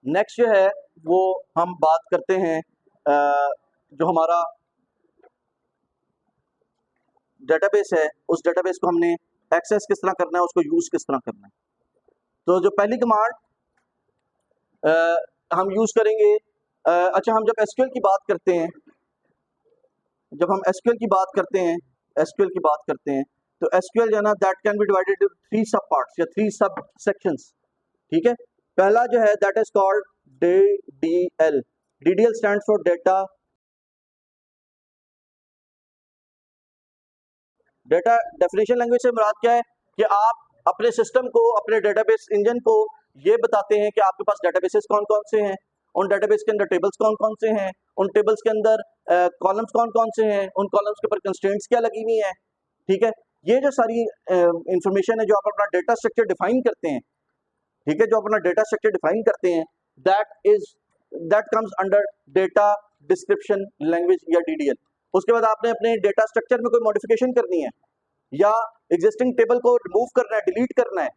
Next जो है वो हम बात करते हैं जो हमारा डेटाबेस है, उस डेटाबेस को हमने एक्सेस किस तरह करना है, उसको यूज किस तरह करना है। तो जो पहली कमांड हम यूज करेंगे, अच्छा हम जब एसक्यूएल की बात करते हैं, जब हम एसक्यूएल की बात करते हैं, एसक्यूएल की बात करते हैं तो एसक्यूएल जो है ना that can be divided into 3 सब पार्ट्स या 3 सब सेक्शंस। ठीक है, पहला जो है that is called DDL. DDL stands for data data definition language से मुराद क्या है कि आप अपने सिस्टम को, अपने डेटाबेस इंजन को ये बताते हैं कि आपके पास डेटाबेसेस कौन कौन से हैं, उन डेटाबेस के अंदर टेबल्स कौन कौन से हैं, उन टेबल्स के अंदर कॉलम्स कौन कौन से हैं, उन कॉलम्स के ऊपर कंस्ट्रेंट्स क्या लगी हुई हैं। ठीक है, ये जो सारी इंफॉर्मेशन है जो आप अपना डेटा स्ट्रक्चर डिफाइन करते हैं, ठीक है, जो अपना डेटा स्ट्रक्चर डिफाइन करते हैं, that comes under data description language या डीडीएल। उसके बाद आपने अपने डेटा स्ट्रक्चर में कोई मॉडिफिकेशन करनी है या एग्जिस्टिंग टेबल को रिमूव करना है, डिलीट करना है,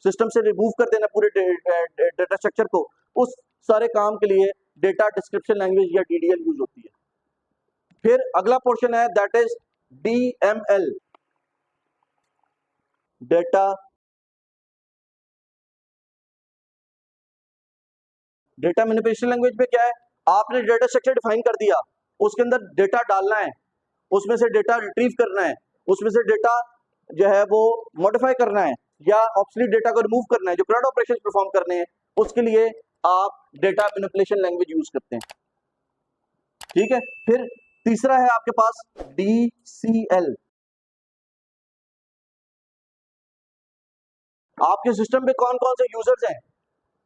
सिस्टम से रिमूव कर देना पूरे डेटा स्ट्रक्चर को, उस सारे काम के लिए डेटा डिस्क्रिप्शन लैंग्वेज या डीडीएल यूज होती है। फिर अगला पोर्शन है that is DML, data data manipulation language में क्या है, आपने डेटा स्ट्रक्चर डिफाइन कर दिया, उसके अंदर डेटा डालना है, उसमें से डेटा रिट्रीव करना है, उसमें से डेटा जो है वो मॉडिफाई करना है या ऑब्सोलीट डेटा को रिमूव करना है, जो करंट ऑपरेशंस परफॉर्म करने हैं, उसके लिए आप डेटा मैनिपुलेशन लैंग्वेज यूज करते हैं। ठीक है, फिर तीसरा है आपके पास डीसीएल। आपके सिस्टम पे कौन कौन से यूजर्स हैं,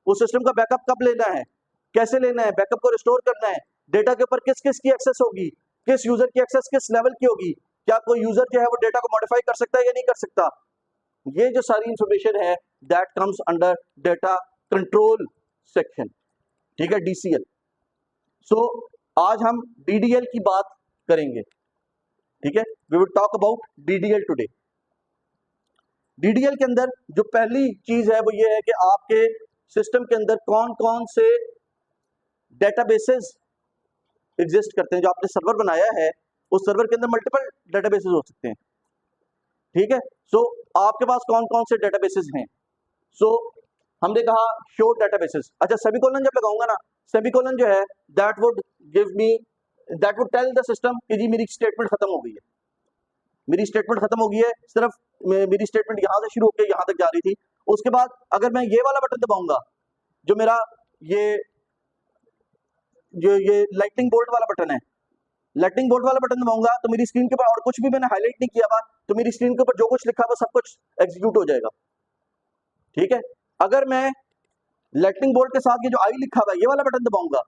उस सिस्टम का बैकअप कब लेना है, कैसे लेना है, बैकअप को रिस्टोर करना है, डेटा के ऊपर किस किस की एक्सेस होगी, किस यूजर की एक्सेस किस लेवल की होगी, क्या कोई यूजर जो है वो डेटा को मॉडिफाई कर सकता है या नहीं कर सकता, ये जो सारी इंफॉर्मेशन है that comes under data control section. ठीक है, डीसीएल। सो आज हम डीडीएल की बात करेंगे। ठीक है, we will talk about DDL today. DDL के अंदर जो पहली चीज है वो ये है कि आपके सिस्टम के अंदर कौन कौन से डेटाबेसेस एग्जिस्ट करते हैं। जो आपने सर्वर बनाया है उस सर्वर के अंदर मल्टीपल डेटाबेसेस हो सकते हैं। ठीक है, सो आपके पास कौन कौन से डेटाबेसेस हैं। सो हमने कहा शो डेटाबेसेस। अच्छा, सेमीकोलन जब लगाऊंगा ना, सेमीकोलन जो है that would give me, that would tell the system कि जी मेरी स्टेटमेंट खत्म हो गई है, मेरी स्टेटमेंट खत्म हो गई है, सिर्फ मेरी स्टेटमेंट यहां से शुरू होकर यहां तक जा रही थी। उसके बाद अगर मैं ये वाला बटन दबाऊंगा, जो मेरा ये ये लाइटिंग बोल्ट वाला बटन है, लाइटिंग बोल्ट वाला बटन दबाऊंगा तो मेरी स्क्रीन के ऊपर और कुछ भी मैंने हाईलाइट नहीं किया हुआ, तो मेरी स्क्रीन के ऊपर जो कुछ लिखा हुआ सब कुछ एग्जीक्यूट हो जाएगा। ठीक है, अगर मैं लाइटिंग बोल्ट के साथ ये जो आई लिखा हुआ है ये वाला बटन दबाऊंगा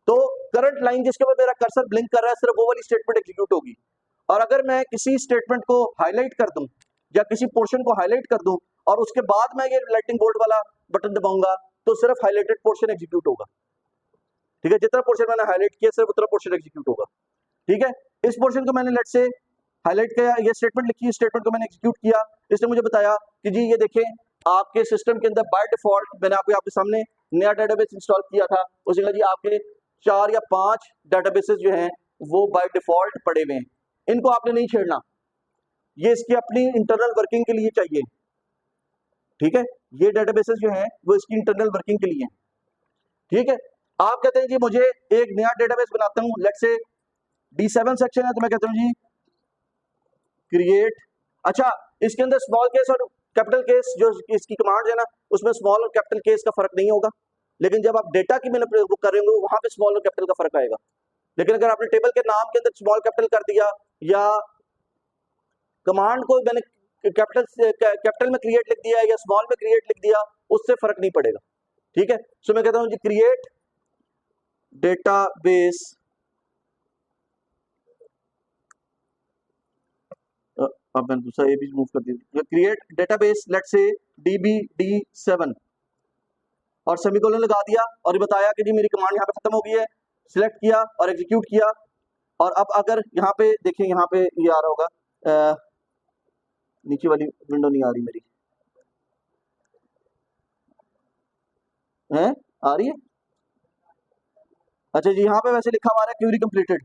तो करंट लाइन जिसके ऊपर मेरा कर्सर ब्लिंक कर रहा है सिर्फ वो वाली स्टेटमेंट एग्जीक्यूट होगी। और अगर मैं किसी स्टेटमेंट को हाईलाइट कर दूं या किसी पोर्शन को हाईलाइट कर दूं और उसके बाद मैं ये लाइटिंग बोल्ट वाला बटन दबाऊंगा तो सिर्फ हाईलाइटेड पोर्शन एग्जीक्यूट होगा। ठीक है, जितना पोर्शन मैंने हाईलाइट किया सिर्फ उतना पोर्शन एग्जीक्यूट होगा। ठीक है, इस पोर्शन को मैंने लेट से हाईलाइट किया, ये स्टेटमेंट लिखी, स्टेटमेंट को मैंने एग्जीक्यूट किया, इसने मुझे बताया कि जी ये देखें आपके सिस्टम के अंदर बाय डिफॉल्ट, मैंने आपके सामने नया डेटाबेस इंस्टॉल किया था, उसने कहा जी आपके 4 या 5 डेटाबेसेस जो हैं वो बाय डिफॉल्ट पड़े हुए हैं, इनको आपने नहीं छेड़ना, ये इसकी अपनी इंटरनल वर्किंग के लिए चाहिए। ठीक है, ये डेटाबेसेस जो हैं वो इसकी इंटरनल वर्किंग के लिए हैं। ठीक है, आप कहते हैं जी मुझे एक नया डेटाबेस बनाता हूं, लेट्स से D7 सेक्शन है, तो मैं कहता हूं जी क्रिएट। अच्छा, इसके अंदर स्मॉल केस और कैपिटल केस जो इसकी कमांड है ना, उसमें स्मॉल और कैपिटल केस का फर्क नहीं होगा, लेकिन जब आप डेटा की मैंने प्रयोग कर रहे होंगे वहां पे स्मॉल और कैपिटल का फर्क आएगा। लेकिन अगर आपने टेबल के नाम के अंदर स्मॉल कैपिटल कर दिया या कमांड को मैंने कैपिटल में क्रिएट लिख दिया या स्मॉल में क्रिएट लिख दिया, उससे फर्क नहीं पड़ेगा। ठीक है, सो मैं कहता हूं जी क्रिएट डेटाबेस, अब मैंने दूसरा ए भी मूव कर दिया, create database let's say DB-D7 और सेमीकोलन लगा दिया और ये बताया कि जी मेरी कमांड यहाँ पे खत्म हो गई है, सिलेक्ट किया और एग्जीक्यूट किया। और अब अगर यहाँ पे देखें, यहाँ पे ये आ रहा होगा, नीचे वाली विंडो नहीं आ रही मेरी है, आ रही है? अच्छा जी, यहाँ पे वैसे लिखा हुआ है क्यूरी कंप्लीटेड,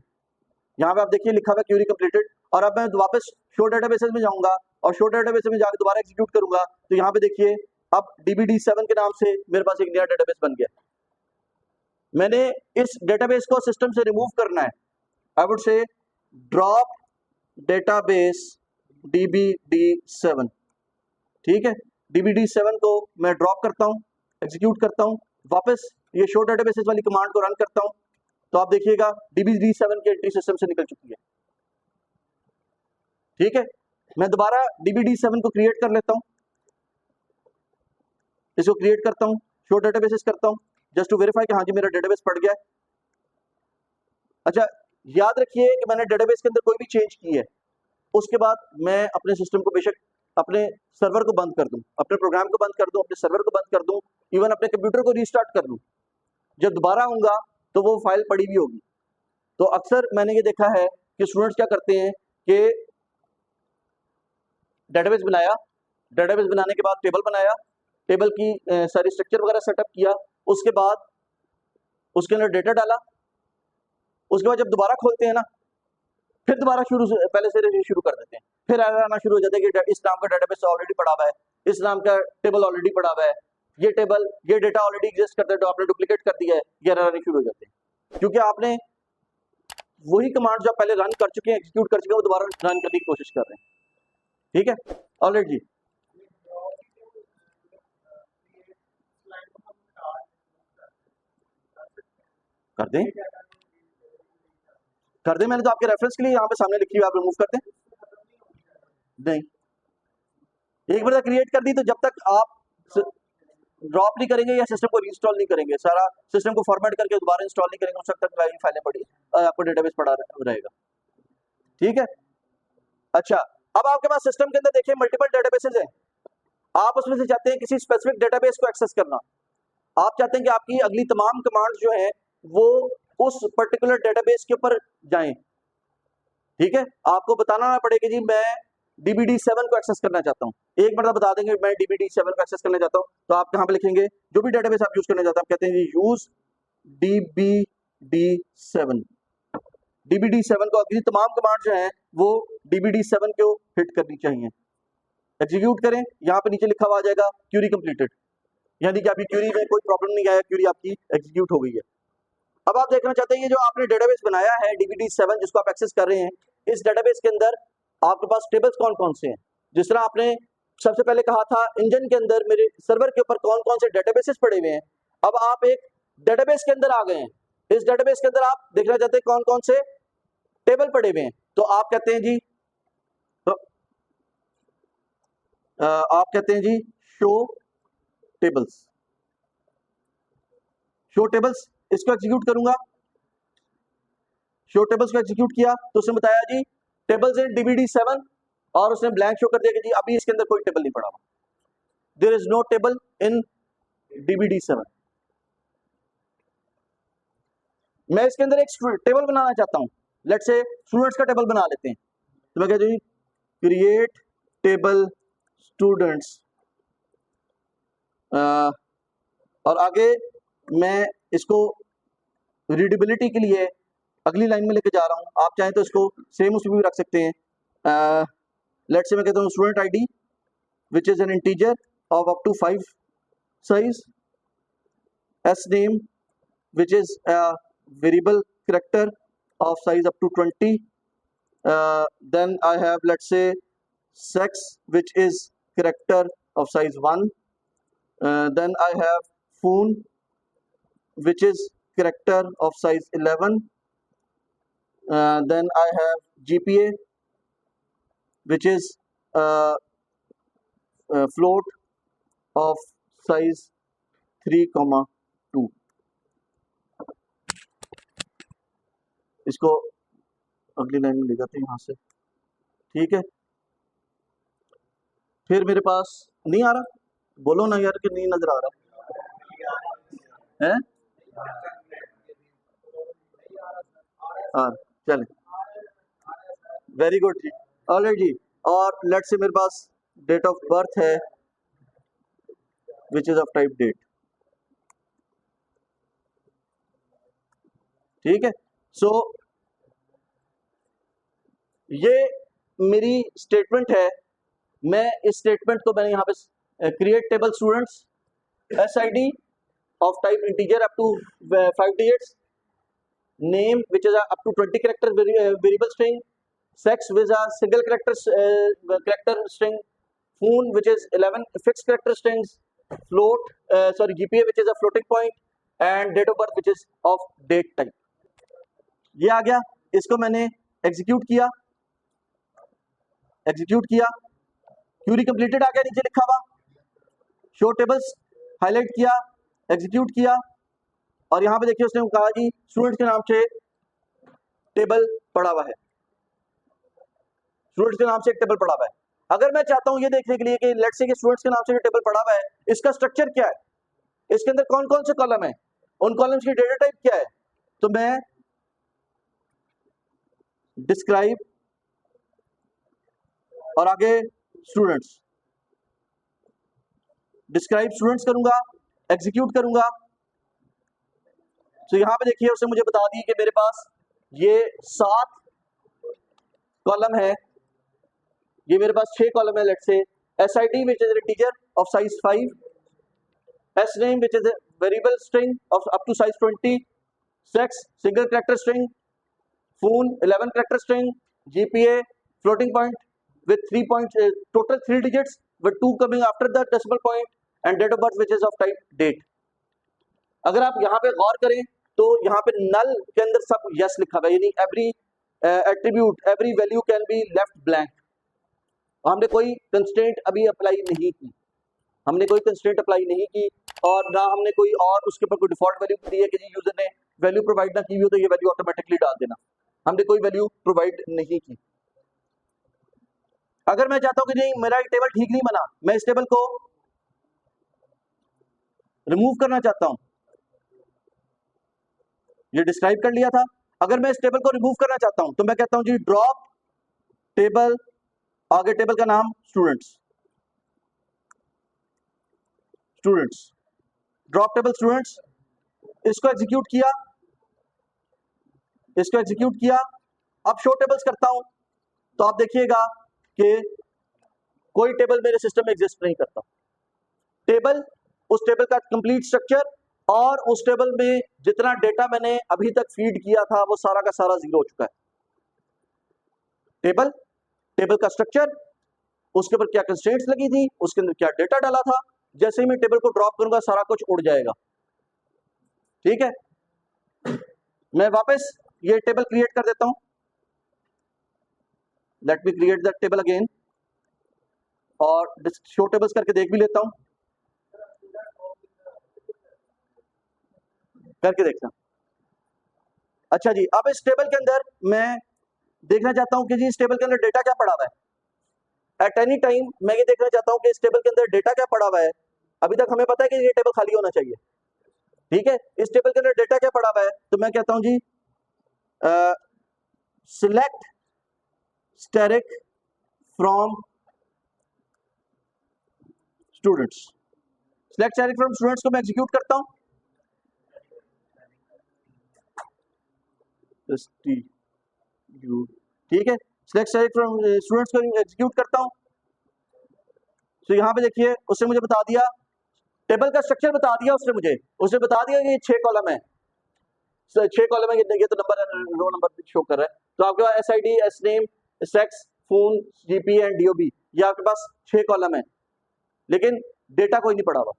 यहाँ पे आप देखिए लिखा हुआ है क्यूरी कंप्लीटेड। और अब मैं वापस शो डेटाबेसेस में जाऊंगा और शो डेटाबेस में जाकर दोबारा एग्जीक्यूट करूंगा, तो यहाँ पे देखिए अब DBD7 के नाम से मेरे पास एक नया डेटाबेस बन गया। मैंने इस डेटाबेस को सिस्टम से रिमूव करना है, I would say drop database DBD7, ठीक है। DBD7 को मैं ड्रॉप करता हूँ, एग्जीक्यूट करता हूँ, वापस ये शो डेटाबेसेस वाली कमांड को रन करता हूँ, तो आप देखिएगा DBD7 की एंट्री सिस्टम से निकल चुकी है, ठीक है। मैं दोबारा DBD7 को क्रिएट कर लेता हूँ, इसको क्रिएट करता हूँ, शो डेटाबेसेस करता हूँ, जस्ट टू वेरीफाई कि हाँ जी मेरा डेटाबेस पड़ गया है। अच्छा, याद रखिए कि मैंने डेटाबेस के अंदर कोई भी चेंज की है, उसके बाद मैं अपने सिस्टम को बेशक अपने सर्वर को बंद कर दूं, अपने प्रोग्राम को बंद कर दूं, अपने सर्वर को बंद कर दूं, इवन अपने कंप्यूटर को रीस्टार्ट कर दूं, जब दोबारा आऊंगा तो वो फाइल पड़ी हुई होगी। तो अक्सर मैंने ये देखा है कि स्टूडेंट्स क्या करते हैं कि डेटाबेस बनाया, डेटाबेस बनाने के बाद टेबल बनाया, टेबल की सारी स्ट्रक्चर वगैरह सेटअप किया, उसके बाद उसके अंदर डेटा डाला, उसके बाद जब दोबारा खोलते हैं ना, फिर दोबारा पहले से शुरू कर देते हैं, फिर एरर आना शुरू हो जाता है कि इस नाम का डेटाबेस ऑलरेडी पड़ा हुआ है, इस नाम का टेबल ऑलरेडी पड़ा हुआ है, ये टेबल ये डेटा ऑलरेडी एग्जिस्ट करता है, तो आपने डुप्लीकेट कर दिया है, ये एरर आने शुरू हो जाते हैं, क्योंकि आपने वही कमांड जो आप पहले रन कर चुके हैं, एग्जीक्यूट कर चुके हैं, वो दोबारा रन करने की कोशिश कर रहे हैं, ठीक है। ऑलरेडी जी कर दें, कर दें, मैंने तो आपके रेफरेंस के लिए यहाँ पे सामने लिखी हुई, आप रिमूव कर दें। नहीं, एक बार क्रिएट कर दी तो जब तक आप ड्रॉप नहीं करेंगे या सिस्टम को रीइंस्टॉल नहीं करेंगे, सारा सिस्टम को फॉर्मेट करके दोबारा इंस्टॉल नहीं करेंगे, उस वक्त तक फाइलें पड़ी आपको डेटाबेस पड़ा रहेगा, ठीक है। अच्छा, अब आपके पास सिस्टम के अंदर देखिए मल्टीपल डेटाबेसेस हैं, आप उसमें से चाहते हैं किसी स्पेसिफिक डेटाबेस को एक्सेस करना, आप चाहते हैं कि आपकी अगली तमाम कमांड्स जो है वो उस पर्टिकुलर डेटाबेस के ऊपर जाएं, ठीक है। आपको बताना ना पड़े कि जी मैं DBD7 को एक्सेस करना चाहता हूँ, एक बार बता देंगे मैं DBD7 को एक्सेस करना चाहता हूँ, तो आप कहाँ पे लिखेंगे, जो भी डेटाबेस आप यूज करना चाहते हैं, आप कहते हैं जी यूज DBD7, DBD7 को अगली तमाम कमांड जो है वो DBD7 को हिट करनी चाहिए, एग्जीक्यूट करें, यहाँ पे नीचे लिखा हुआ आ जाएगा क्यूरी कंप्लीटेड, यानी कि आपकी क्यूरी में कोई प्रॉब्लम नहीं आया, क्यूरी आपकी एग्जीक्यूट हो गई है। अब आप देखना चाहते हैं ये जो आपने डेटाबेस बनाया है DBD7 जिसको आप एक्सेस कर रहे हैं, इस डेटाबेस के अंदर आपके पास टेबल्स कौन कौन से हैं, जिस तरह आपने सबसे पहले कहा था इंजन के अंदर मेरे सर्वर के ऊपर कौन कौन से डेटाबेसेस पड़े हुए हैं, अब आप एक डेटाबेस के अंदर आ गए हैं, इस डेटाबेस के अंदर आप देखना चाहते हैं कौन कौन से टेबल पड़े हुए हैं, तो आप कहते हैं जी आप कहते हैं जी शो टेबल्स, शो टेबल्स, इसको एग्जीक्यूट करूंगा, शो टेबल्स को एग्जीक्यूट किया तो उसने बताया जी टेबल्स इन DBD7 और उसने ब्लैंक शो कर दिया कि जी अभी इसके अंदर कोई टेबल नहीं पड़ा हुआ, there is no table in DBD7। मैं इसके अंदर एक टेबल बनाना चाहता हूं, लेट्स से स्टूडेंट्स का टेबल बना लेते हैं, तो मैं कहता हूं क्रिएट टेबल स्टूडेंट्स, और आगे मैं इसको रीडेबिलिटी के लिए अगली लाइन में लेके जा रहा हूं, आप चाहें तो इसको सेम उसमें भी रख सकते हैं, लेट्स से मैं कहता हूं student ID which is an integer of up to 5 size, s name which is a variable character of size up to 20, then I have let's say sex which is character of size 1, then I have phone which is character of size 11, then I have GPA which is float of size 3,2, इसको अगली line में ले जाते हैं यहाँ से, ठीक है। फिर मेरे पास नहीं आ रहा, बोलो ना यार कि नहीं नजर आ रहा है, हाँ चलें, वेरी गुड जी, ऑलराइट जी, और लेट्स से मेरे पास डेट ऑफ बर्थ है which is of type date, ठीक है। सो ये मेरी स्टेटमेंट है। मैं इस स्टेटमेंट को मैंने यहाँ पे create table students SID of type integer up to 5 digits, name which is up to 20 character variable string, sex with a single character string, phone which is 11 fixed character strings, float GPA which is a floating point, and date of birth which is of date type. ये आ गया, इसको मैंने execute किया, Curie completed आ गया, नीचे लिखा हुआ show tables, highlight किया, एग्जीक्यूट किया, और यहां पे देखिए उसने कहा जी स्टूडेंट्स के नाम से टेबल पड़ा हुआ है, स्टूडेंट्स के नाम से एक टेबल पड़ा हुआ है। अगर मैं चाहता हूं ये देखने के लिए कि लेट्स से कि स्टूडेंट्स के नाम से जो टेबल पड़ा हुआ है इसका स्ट्रक्चर क्या है, इसके अंदर कौन कौन से कॉलम है, उन कॉलम्स की डेटा टाइप क्या है, तो मैं डिस्क्राइब और आगे स्टूडेंट्स, डिस्क्राइब स्टूडेंट्स करूंगा, एग्जीक्यूट करूंगा। तो यहां पे देखिए उसने मुझे बता दी कि मेरे पास ये 7 कॉलम है, ये मेरे पास 6 कॉलम है। Let's say SID which is an integer of size 5, sname which is a variable string of up to size 20, sex single character string, phone 11 character string, GPA floating point with 3 points, total 3 digits with 2 coming after the decimal point, and date of birth which is of type date. अगर आप यहाँ पे गौर करें तो यहाँ पे नल के अंदर सब यस लिखा हुआ है, यानी every attribute every value can be left blank. हमने कोई कंस्ट्रेंट अभी अप्लाई नहीं की, और ना हमने कोई और उसके ऊपर कोई डिफॉल्ट वैल्यू दी है कि जी यूजर ने वैल्यू प्रोवाइड ना की हो तो ये वैल्यू ऑटोमेटिकली डाल देना, हमने कोई वैल्यू प्रोवाइड नहीं की। अगर मैं चाहता हूं कि नहीं मेरा टेबल ठीक नहीं बना, मैं इस टेबल को रिमूव करना चाहता हूं, ये डिस्क्राइब कर लिया था, अगर मैं इस टेबल को रिमूव करना चाहता हूं तो मैं कहता हूं जी ड्रॉप टेबल, आगे टेबल का नाम स्टूडेंट्स, ड्रॉप टेबल स्टूडेंट्स, इसको एग्जीक्यूट किया, अब शो टेबल्स करता हूं तो आप देखिएगा कि कोई टेबल मेरे सिस्टम में एग्जिस्ट नहीं करता। टेबल, उस टेबल का कंप्लीट स्ट्रक्चर और उस टेबल में जितना डेटा मैंने अभी तक फीड किया था वो सारा का सारा जीरो हो चुका है। टेबल का स्ट्रक्चर, उसके ऊपर क्या कंस्ट्रेंट्स लगी थी, उसके अंदर क्या डेटा डाला था, जैसे ही मैं टेबल को ड्रॉप करूंगा सारा कुछ उड़ जाएगा। ठीक है, मैं वापस ये टेबल क्रिएट कर देता हूं, let me create that table again, और शो टेबल्स करके देख भी लेता हूं, करके देखना। अच्छा जी, अब इस टेबल के अंदर मैं देखना चाहता हूं कि जी इस टेबल के अंदर डेटा क्या पड़ा हुआ है। एट एनी टाइम मैं ये देखना चाहता हूं कि इस टेबल के अंदर डेटा क्या पड़ा हुआ है। अभी तक हमें पता है कि ये टेबल खाली होना चाहिए, ठीक है। इस टेबल के अंदर डेटा क्या पड़ा हुआ है, तो मैं कहता हूं जी select static from students, select static from students को मैं एग्जीक्यूट करता हूं, ठीक है, सिलेक्ट स्टैटिक फ्रॉम स्टूडेंट्स को एग्जीक्यूट करता हूं। तो यहां पे देखिए उसने मुझे बता दिया, टेबल का स्ट्रक्चर बता दिया उसने बता दिया कि ये 6 कॉलम है, 6 कॉलम है, ये तो नंबर रो नंबर शो कर रहा है। तो आपके पास SID, SNAME, sex, phone, GPA and DOB, ये आपके पास 6 कॉलम है, लेकिन डेटा कोई नहीं पड़ा हुआ।